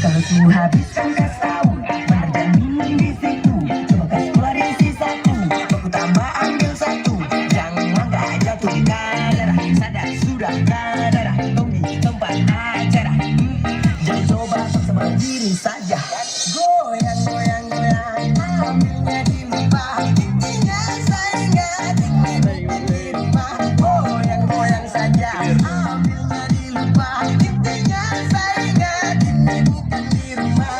Kalau ku habiskan kas tahun menerjang di situ, coba kas keluarin sisaku, aku tambah ambil satu, jangan nggak jatuh di darah, sadar sudah darah, tong di tempat acara, jadi coba paksa berdiri saja, goyang goyang goyang, ambilnya di lupa, intinya saya nggak diterima, goyang goyang saja, ambilnya di lupa, intinya saya nggak bukan di rumah.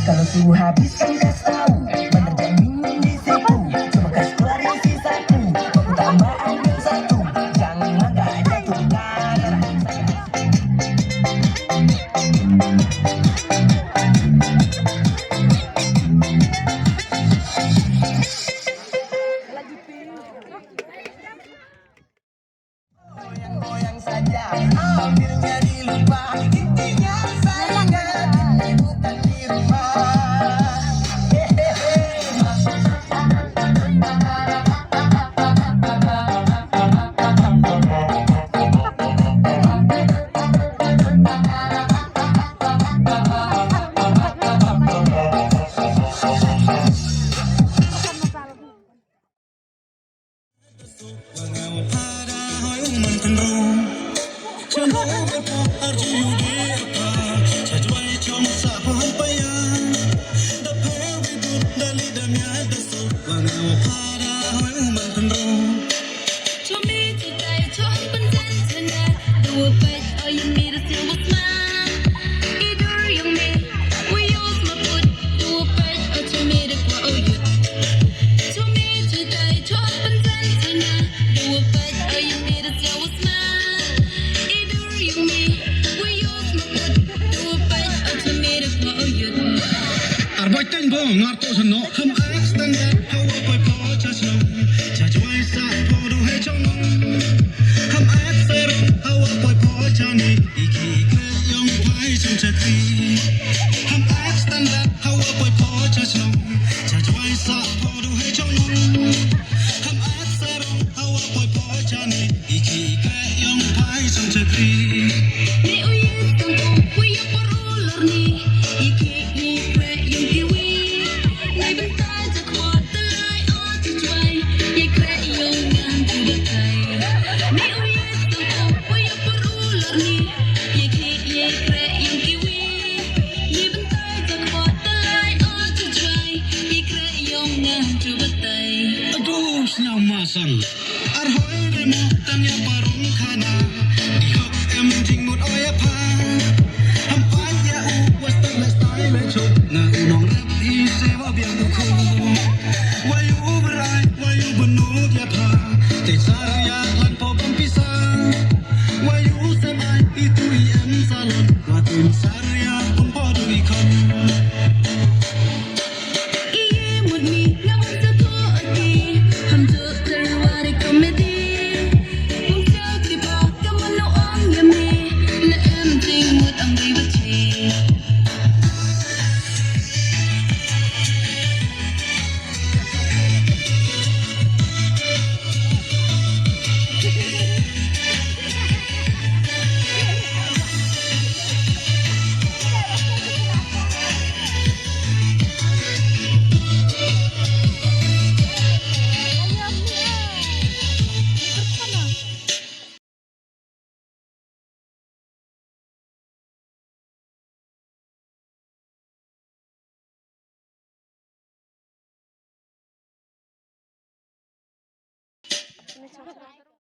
Kalau ku habiskan kas tahu menerjang dingin di situ, coba kas keluarin sisaku, aku tambah ambil satu, jangan nggak jatuh di darah. Goyang-goyang saja, ambilnya di lupa, intinya saya nggak bukan di rumah. Ngarto seno ham standard hawa poi po cha sno cha chwai sa po du he chong ham ser hawa poi po cha ni iki kre yong pai chung cha ti ham standard hawa poi po cha sno cha chwai sa po du he chong ham ser hawa poi po cha ni iki kre yong pai chung cha ti ni uye tong ko wi po roller ni iki ni kre yong ki wi masang arhoi demo tanya parung khana dihok em jing mut oya pa hampan ya u was the last time I chok na unong rap hi sewa biang ko wayu berai wayu benut ya pa te saria lan po pisa wayu semai itu em salon watun saria pun podu ikon Ini cocok.